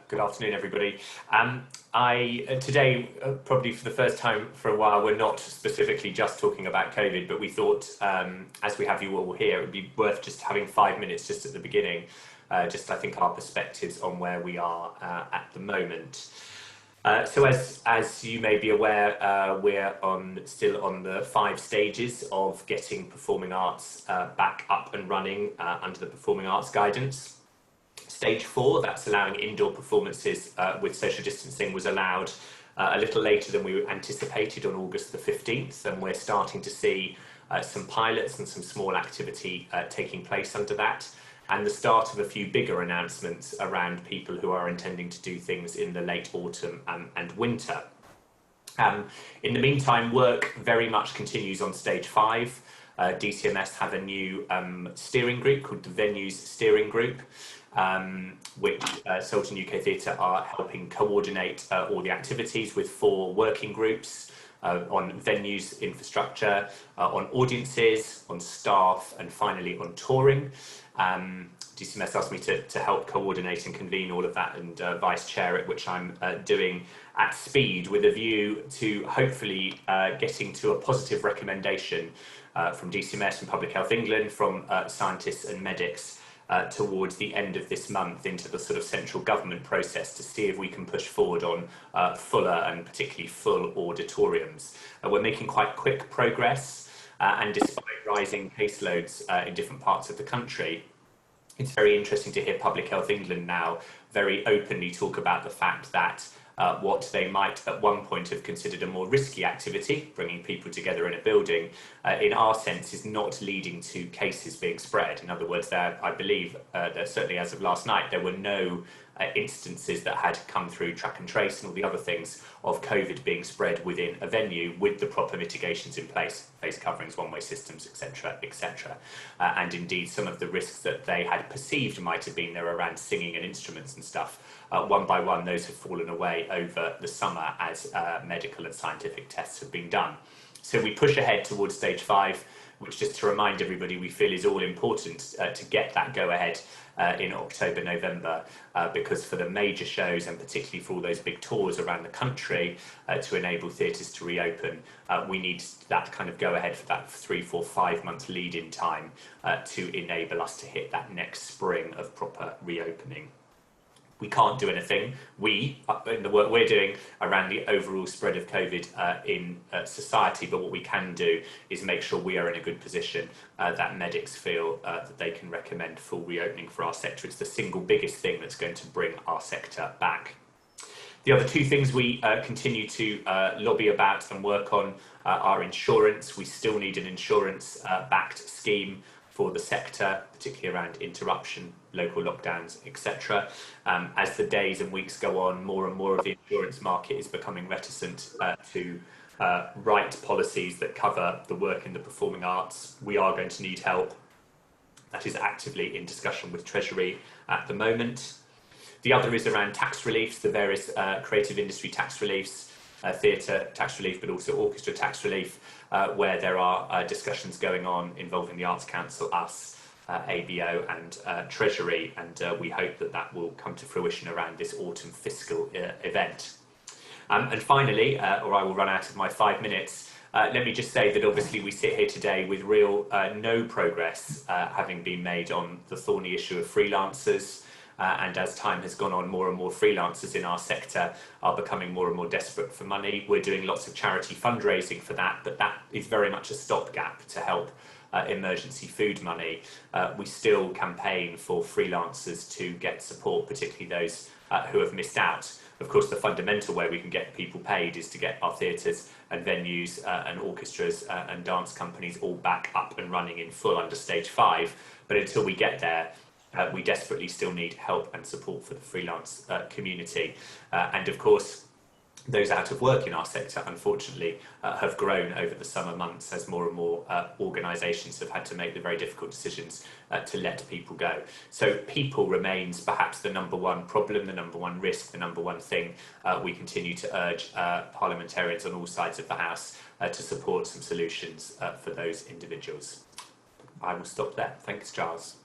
Good afternoon, everybody. Today, probably for the first time for a while, we're not specifically just talking about COVID, but we thought, as we have you all here, it would be worth just having 5 minutes just at the beginning, I think our perspectives on where we are at the moment. So as you may be aware, we're still on the 5 stages of getting performing arts back up and running under the Performing Arts Guidance. Stage 4, that's allowing indoor performances with social distancing, was allowed a little later than we anticipated on August the 15th, and we're starting to see some pilots and some small activity taking place under that, and the start of a few bigger announcements around people who are intending to do things in the late autumn and winter. In the meantime, work very much continues on stage 5. DCMS have a new steering group called the Venues Steering Group, which SOLT and UK Theatre are helping coordinate all the activities with 4 working groups on venues infrastructure, on audiences, on staff, and finally on touring. DCMS asked me to help coordinate and convene all of that and vice chair it, which I'm doing at speed with a view to hopefully getting to a positive recommendation from DCMS and Public Health England, from scientists and medics towards the end of this month into the sort of central government process to see if we can push forward on fuller and particularly full auditoriums. We're making quite quick progress, and despite rising caseloads in different parts of the country, it's very interesting to hear Public Health England now very openly talk about the fact that what they might at one point have considered a more risky activity, bringing people together in a building, in our sense is not leading to cases being spread. In other words, I believe that certainly as of last night, there were no instances that had come through track and trace and all the other things of COVID being spread within a venue with the proper mitigations in place, face coverings, one-way systems, etc., etc. And indeed, some of the risks that they had perceived might have been there around singing and instruments and stuff. One by one, those have fallen away over the summer as medical and scientific tests have been done. So we push ahead towards stage 5, which, just to remind everybody, we feel is all important to get that go-ahead in October, November, because for the major shows and particularly for all those big tours around the country to enable theatres to reopen, we need that kind of go-ahead for that 3, 4, 5 months lead-in time to enable us to hit that next spring of proper reopening. We can't do anything, in the work we're doing, around the overall spread of COVID in society, but what we can do is make sure we are in a good position that medics feel that they can recommend full reopening for our sector. It's the single biggest thing that's going to bring our sector back. The other 2 things we continue to lobby about and work on are insurance. We still need an insurance-backed scheme for the sector, particularly around interruption, local lockdowns, etc. As the days and weeks go on, more and more of the insurance market is becoming reticent to write policies that cover the work in the performing arts. We are going to need help. That is actively in discussion with Treasury at the moment. The other is around tax reliefs, the various creative industry tax reliefs, theatre tax relief, but also orchestra tax relief, where there are discussions going on involving the Arts Council, us, ABO and Treasury, and we hope that that will come to fruition around this autumn fiscal event. And finally, or I will run out of my 5 minutes, let me just say that obviously we sit here today with real no progress having been made on the thorny issue of freelancers. And as time has gone on, more and more freelancers in our sector are becoming more and more desperate for money. We're doing lots of charity fundraising for that, but that is very much a stopgap to help emergency food money. We still campaign for freelancers to get support, particularly those who have missed out. Of course, the fundamental way we can get people paid is to get our theatres and venues and orchestras and dance companies all back up and running in full under stage 5. But until we get there, we desperately still need help and support for the freelance community. And of course, those out of work in our sector, unfortunately, have grown over the summer months as more and more organisations have had to make the very difficult decisions to let people go. So people remains perhaps the number one problem, the number one risk, the number one thing we continue to urge parliamentarians on all sides of the House to support some solutions for those individuals. I will stop there. Thanks, Giles.